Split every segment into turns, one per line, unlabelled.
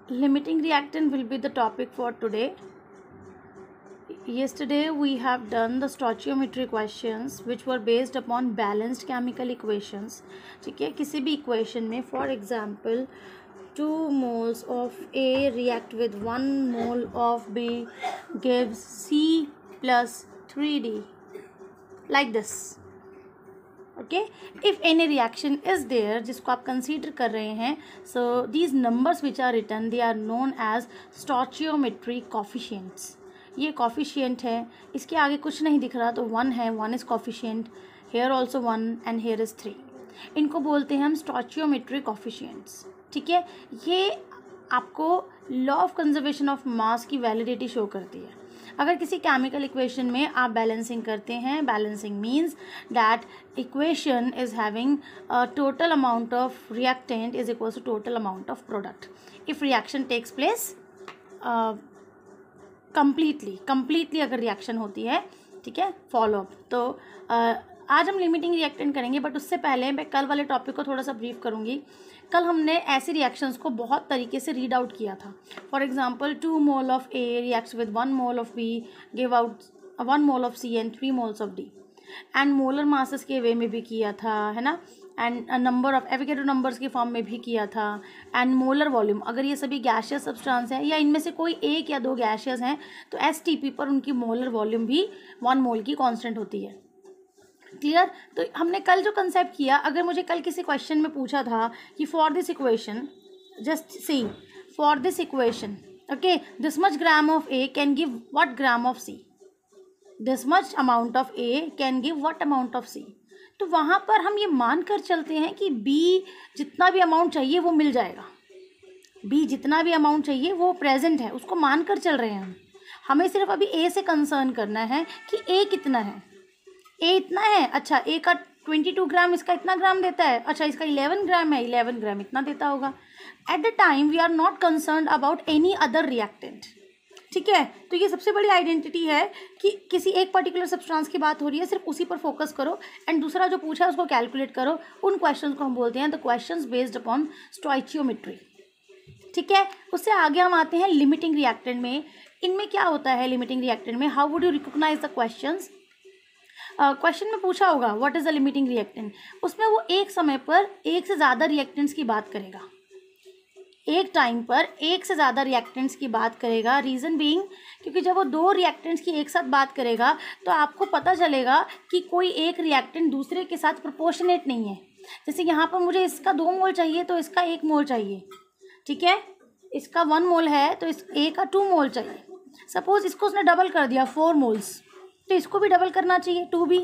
Limiting reactant will be the topic for today. Yesterday we have done the stoichiometry questions which were based upon balanced chemical equations. ठीक है, किसी भी equation में for example 2 moles of A react with 1 mole of B gives C plus 3D like this. Okay, if any reaction is there जिसको आप consider कर रहे हैं, so these numbers which are written they are known as stoichiometry coefficients. ये coefficient है, इसके आगे कुछ नहीं दिख रहा तो 1 है, 1 is coefficient, here also 1 and here is 3. इनको बोलते हैं हम स्टोचियोमेट्री कॉफिशिएंट्स. ठीक है, ये आपको law of conservation of mass की वैलिडिटी शो करती है. अगर किसी केमिकल इक्वेशन में आप बैलेंसिंग करते हैं, balancing means that equation is having total amount of reactant is equals to total amount of product. If reaction takes place completely अगर रिएक्शन होती है, ठीक है, फॉलो अप. तो आज हम लिमिटिंग रिएक्टेंट करेंगे, बट उससे पहले मैं कल वाले टॉपिक को थोड़ा सा ब्रीफ करूँगी. कल हमने ऐसे रिएक्शंस को बहुत तरीके से रीड आउट किया था. For example 2 mole of A reacts with 1 mole of B give out 1 mole of C and 3 moles of D. And molar masses के वे में भी किया था, है ना, and number of Avogadro numbers के फॉर्म में भी किया था. एंड मोलर वॉल्यूम, अगर ये सभी गैशियस सब्सटेंस हैं या इनमें से कोई एक या दो गैशियस हैं तो STP पर उनकी मोलर वॉल्यूम भी 1 मोल की कांस्टेंट होती है. क्लियर. तो हमने कल जो कंसेप्ट किया, अगर मुझे कल किसी क्वेश्चन में पूछा था कि for this equation just see for this equation okay this much gram of A can give what gram of C, this much amount of A can give what amount of C, तो वहाँ पर हम ये मान कर चलते हैं कि B जितना भी अमाउंट चाहिए वो मिल जाएगा. B जितना भी अमाउंट चाहिए वो प्रेजेंट है, उसको मान कर चल रहे हैं हम. हमें सिर्फ अभी A से कंसर्न करना है कि A कितना है. A इतना है, अच्छा A का 22 ग्राम, इसका इतना ग्राम देता है, अच्छा इसका 11 ग्राम है, 11 ग्राम इतना देता होगा. At the time we are not concerned about any other reactant. ठीक है, तो ये सबसे बड़ी आइडेंटिटी है कि किसी एक पर्टिकुलर सब्सटेंस की बात हो रही है, सिर्फ उसी पर फोकस करो एंड दूसरा जो पूछा है उसको कैलकुलेट करो. उन क्वेश्चन को हम बोलते हैं the questions based upon stoichiometry. ठीक है, उससे आगे हम आते हैं लिमिटिंग रिएक्टेंट में. इनमें क्या होता है लिमिटिंग रिएक्टेंट में, how would you recognise the questions. Question में पूछा होगा what is the limiting reactant, उसमें वो एक समय पर एक से ज़्यादा रिएक्टेंट्स की बात करेगा, एक टाइम पर एक से ज़्यादा रिएक्टेंट्स की बात करेगा. रीज़न बीइंग क्योंकि जब वो 2 रिएक्टेंट्स की एक साथ बात करेगा तो आपको पता चलेगा कि कोई एक रिएक्टेंट दूसरे के साथ प्रोपोर्शनेट नहीं है. जैसे यहाँ पर मुझे इसका 2 मोल चाहिए तो इसका 1 मोल चाहिए. ठीक है, इसका 1 मोल है तो इस A का 2 मोल चाहिए. सपोज इसको उसने डबल कर दिया 4 मोल्स, तो इसको भी डबल करना चाहिए 2 भी,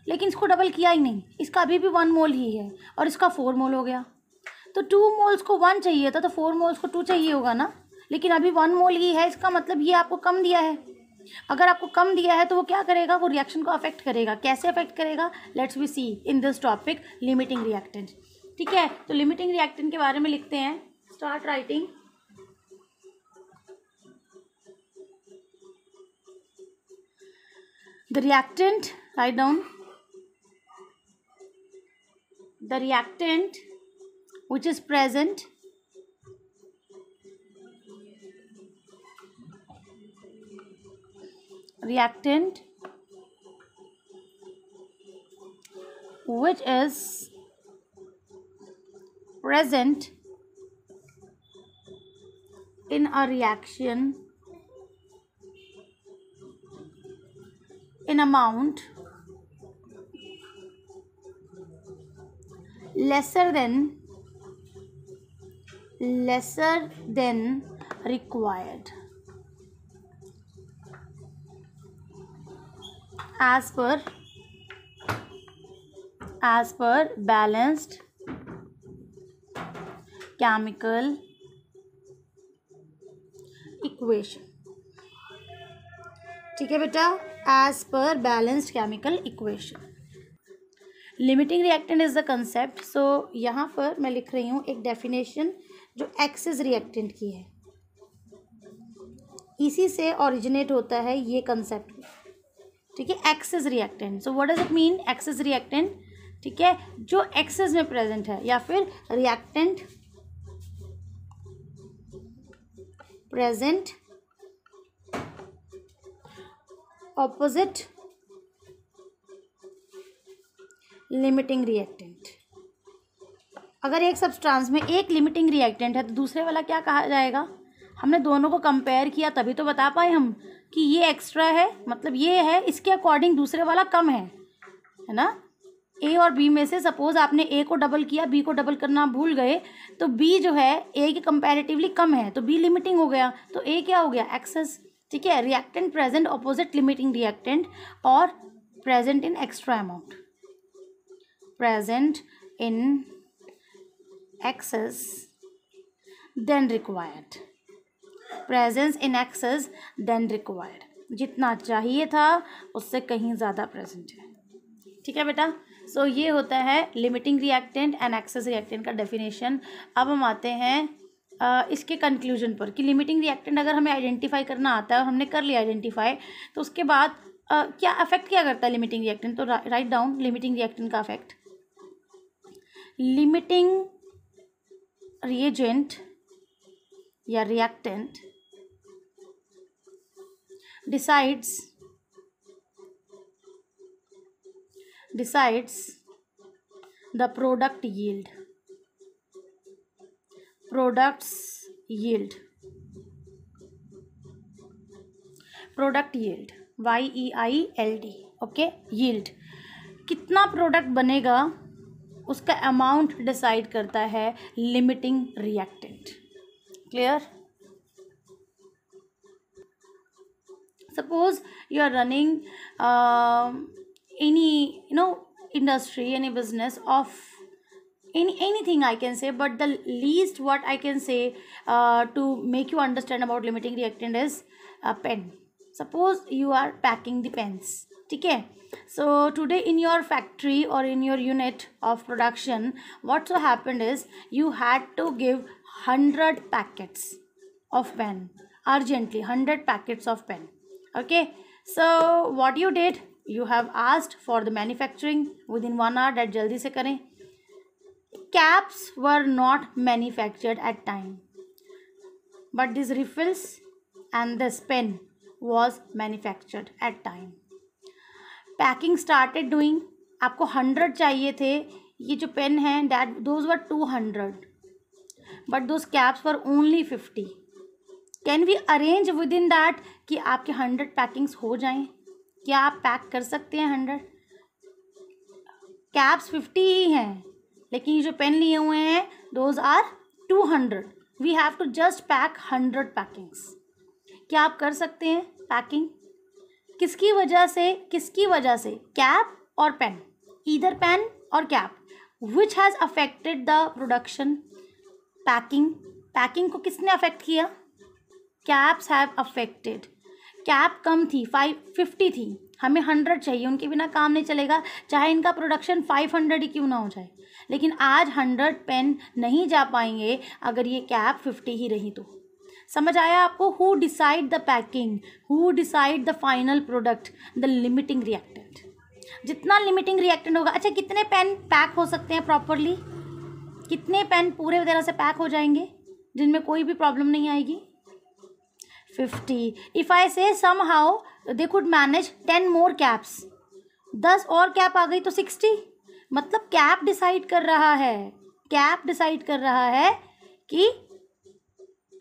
लेकिन इसको डबल किया ही नहीं, इसका अभी भी 1 मोल ही है और इसका 4 मोल हो गया. तो 2 मोल्स को 1 चाहिए था तो 4 मोल्स को 2 चाहिए होगा ना, लेकिन अभी 1 मोल ही है, इसका मतलब ये आपको कम दिया है. अगर आपको कम दिया है तो वो क्या करेगा, वो रिएक्शन को अफेक्ट करेगा. कैसे अफेक्ट करेगा, let's we see in this topic limiting reactant. ठीक है, तो लिमिटिंग रिएक्टेंट के बारे में लिखते हैं. Start writing. The reactant, write down, the reactant which is present reactant which is present in a reaction in amount lesser than required as per balanced chemical equation. ठीक है बेटा, as per balanced chemical equation. Limiting reactant is the concept. So यहाँ पर मैं लिख रही हूँ एक डेफिनेशन जो एक्सिस रिएक्टेंट की है, इसी से ओरिजिनेट होता है ये कंसेप्ट. ठीक है, axis reactant. So what does it mean axis reactant. ठीक है, जो एक्सिस में प्रेजेंट है या फिर reactant present opposite limiting reactant. अगर एक सब्सटेंस में एक लिमिटिंग रिएक्टेंट है तो दूसरे वाला क्या कहा जाएगा? हमने दोनों को कंपेयर किया तभी तो बता पाए हम कि ये एक्स्ट्रा है, मतलब ये है, इसके अकॉर्डिंग दूसरे वाला कम है ना। ए और बी में से सपोज आपने ए को डबल किया, बी को डबल करना भूल गए, तो बी जो है ए के कंपैरेटिवली कम है, तो बी लिमिटिंग हो गया, तो ए क्या हो गया? एक्सेस। ठीक है, reactant present opposite limiting reactant और present in extra amount, present in excess than required, presence in excess than required, जितना चाहिए था उससे कहीं ज़्यादा प्रेजेंट है। ठीक है बेटा, सो ये होता है limiting reactant and excess reactant का डेफिनेशन। अब हम आते हैं इसके कंक्लूजन पर कि लिमिटिंग रिएक्टेंट अगर हमें आइडेंटिफाई करना आता है और हमने कर लिया आइडेंटिफाई, तो उसके बाद क्या अफेक्ट क्या करता है लिमिटिंग रिएक्टेंट? तो राइट डाउन लिमिटिंग रिएक्टेंट का अफेक्ट। लिमिटिंग रिएजेंट या reactant decides the product yield, products yield, product yield, YEILD, okay. yield कितना प्रोडक्ट बनेगा उसका अमाउंट डिसाइड करता है limiting reactant. Clear? Suppose you are running any industry, any business of anything I can say, but the least what I can say to make you understand about limiting reactant is pen. Suppose you are packing the pens, ठीक है? So today in your factory or in your unit of production, what so happened is you had to give 100 packets of pen urgently, 100 packets of pen. Okay, so what you did, you have asked for the manufacturing within 1 hour that jaldi se करें. Caps were not manufactured at time, but these refills and this pen was manufactured at time. Packing started doing, आपको 100 चाहिए थे, ये जो pen है that those were 200, but those caps were only 50. Can we arrange within that कि आपके 100 packings हो जाएं? क्या आप पैक कर सकते हैं 100? कैप्स 50 ही हैं, लेकिन ये जो पेन लिए हुए हैं those are 200. We have to just pack 100 packings. क्या आप कर सकते हैं पैकिंग? किसकी वजह से? कैप और पेन, ईदर पेन और cap. Which has affected the production? Packing को किसने अफेक्ट किया? Caps have affected. कैप कम थी, 50 थी, हमें 100 चाहिए, उनके बिना काम नहीं चलेगा, चाहे इनका प्रोडक्शन 500 ही क्यों ना हो जाए. लेकिन आज 100 पेन नहीं जा पाएंगे अगर ये कैप 50 ही रही तो. समझ आया आपको? Who decide the packing, who decide the final product? The limiting reactant. जितना लिमिटिंग रिएक्टेंट होगा. अच्छा, कितने पेन पैक हो सकते हैं प्रॉपरली? कितने पेन पूरे तरह से पैक हो जाएंगे जिनमें कोई भी प्रॉब्लम नहीं आएगी? 50. इफ आई से somehow they could manage 10 more caps, 10 और कैप आ गई तो 60. मतलब कैप डिसाइड कर रहा है कि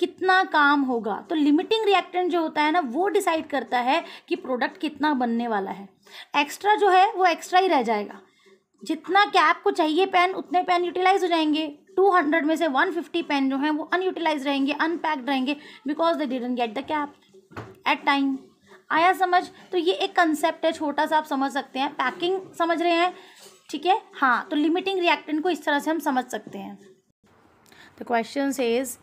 कितना काम होगा. तो लिमिटिंग रिएक्टेंट जो होता है ना, वो डिसाइड करता है कि प्रोडक्ट कितना बनने वाला है. एक्स्ट्रा जो है वो एक्स्ट्रा ही रह जाएगा. जितना कैप को चाहिए पेन, उतने पेन यूटिलाइज हो जाएंगे. 200 में से 150 पेन जो हैं वो अनयूटिलाइज रहेंगे, अनपैक्ड रहेंगे, because they didn't get the cap at time. आया समझ? तो ये एक कंसेप्ट है, छोटा सा, आप समझ सकते हैं. पैकिंग समझ रहे हैं? ठीक है. हाँ, तो लिमिटिंग रिएक्टेंट को इस तरह से हम समझ सकते हैं. The question says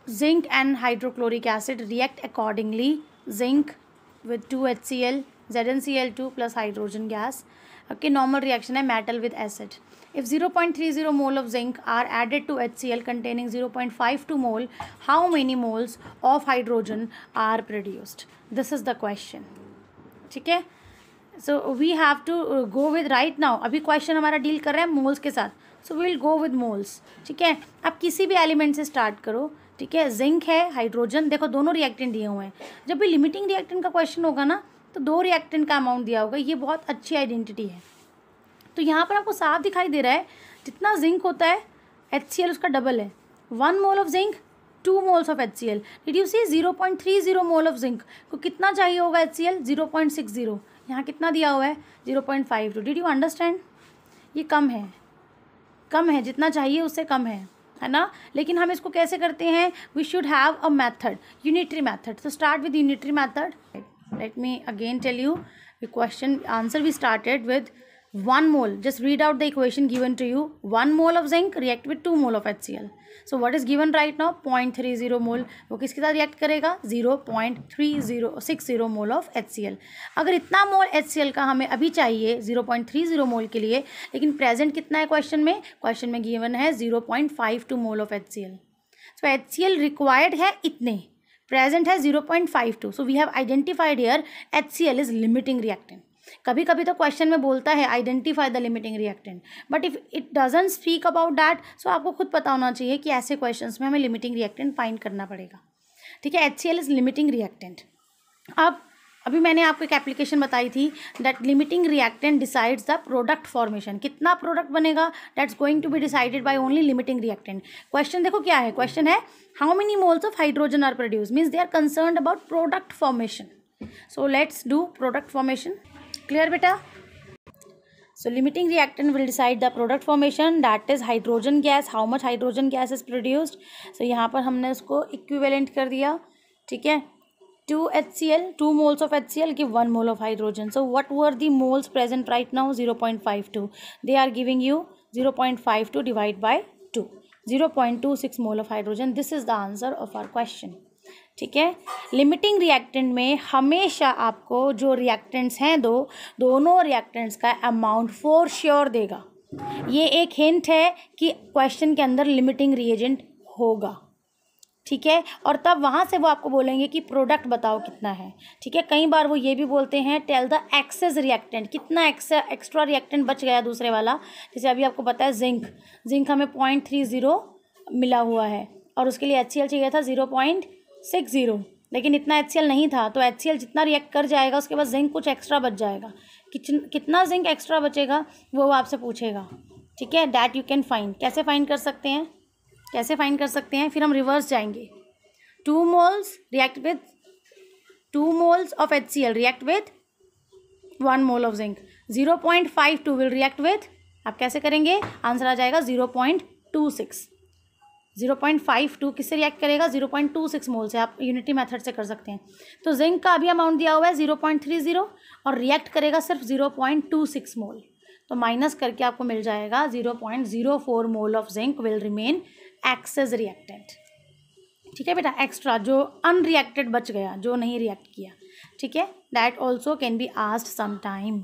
zinc and hydrochloric acid react accordingly. Zinc with 2HCl, ZnCl2 plus hydrogen gas. Okay, normal reaction है metal with acid. If 0.30 mole of zinc are added to HCl containing 0.52 mole, how many moles of hydrogen are produced? This is the question. ठीक है. So we have to go with right now. अभी question हमारा deal कर रहे हैं moles के साथ. So will go with moles. ठीक है. आप किसी भी एलिमेंट से स्टार्ट करो. ठीक है, जिंक है, हाइड्रोजन, देखो दोनों रिएक्टेंट दिए हुए हैं। जब भी लिमिटिंग रिएक्टेंट का क्वेश्चन होगा ना तो 2 रिएक्टेंट का अमाउंट दिया होगा, ये बहुत अच्छी आइडेंटिटी है। तो यहाँ पर आपको साफ दिखाई दे रहा है जितना जिंक होता है HCl उसका डबल है। 1 mole of zinc 2 moles of HCl। Did you see 0.30 mole of zinc को कितना चाहिए होगा HCl 0.60, यहाँ कितना दिया हुआ है 0.52। Did you understand? ये कम है, जितना चाहिए उससे कम है ना। लेकिन हम इसको कैसे करते हैं, we should have a method, unitary method. तो start with unitary method. Let me again tell you the question answer we started with 1 mole. Just read out the equation given to you. 1 mole of zinc react with 2 mole of HCl. So what is given right now? 0.30 mole. वो किसके साथ react करेगा? 0.3060 मोल of HCl. अगर इतना मोल HCl का हमें अभी चाहिए 0.30 मोल के लिए, लेकिन प्रेजेंट कितना है क्वेश्चन में? क्वेश्चन में गिवन है 0.52 mole of HCl. So HCl required है इतने, प्रेजेंट है 0.52. So we have identified here HCl is limiting reactant. कभी कभी तो क्वेश्चन में बोलता है identify the limiting reactant, but if it doesn't speak about that, so आपको खुद पता होना चाहिए कि ऐसे क्वेश्चंस में हमें लिमिटिंग रिएक्टेंट फाइंड करना पड़ेगा. ठीक है, HCl इज लिमिटिंग रिएक्टेंट. अब अभी मैंने आपको एक एप्लीकेशन बताई थी that limiting reactant decides the product formation. कितना प्रोडक्ट बनेगा that's going to be decided by only limiting reactant. Question देखो क्या है, क्वेश्चन है how many moles of hydrogen are produce, means they are concerned about product formation. So let's do product formation. Clear beta? So limiting reactant will decide the product formation, that is hydrogen gas, how much hydrogen gas is produced. So यहाँ पर हमने उसको equivalent कर दिया. ठीक है, 2 HCl, 2 moles of HCl give 1 mole of hydrogen. So what were the moles present right now? 0.52. They are giving you 0.52 divided by 2, 0.26 mole of hydrogen. This is the answer of our question. ठीक है, limiting reactant में हमेशा आपको जो reactants हैं दोनों reactants का amount for sure देगा. ये एक हिंट है कि क्वेश्चन के अंदर लिमिटिंग रिएजेंट होगा. ठीक है, और तब वहाँ से वो आपको बोलेंगे कि प्रोडक्ट बताओ कितना है. ठीक है, कई बार वो ये भी बोलते हैं टेल द एक्सेस रिएक्टेंट, कितना एक्स्ट्रा रिएक्टेंट बच गया दूसरे वाला. जैसे अभी आपको पता है जिंक हमें 0.30 मिला हुआ है और उसके लिए HCl चाहिए था 0.60, लेकिन इतना HCl नहीं था. तो HCl जितना रिएक्ट कर जाएगा उसके बाद जिंक कुछ एक्स्ट्रा बच जाएगा. कितना जिंक एक्स्ट्रा बचेगा वो आपसे पूछेगा. ठीक है, दैट यू कैन फाइंड. कैसे फाइंड कर सकते हैं? फिर हम रिवर्स जाएंगे. 2 moles react with 2 moles of HCl react with 1 mole of zinc. 0.52 will react with, आप कैसे करेंगे? आंसर आ जाएगा 0.26. 0.52 किससे रिएक्ट करेगा? 0.26 मोल से. आप यूनिटी मेथड से कर सकते हैं. तो जिंक का अभी अमाउंट दिया हुआ है 0.30 और रिएक्ट करेगा सिर्फ 0.26 मोल. तो माइनस करके आपको मिल जाएगा 0.04 mole of zinc will remain excess reactant. ठीक है बेटा, एक्स्ट्रा जो अनरिएक्टेड बच गया, जो नहीं रिएक्ट किया. ठीक है, that also can be asked some time.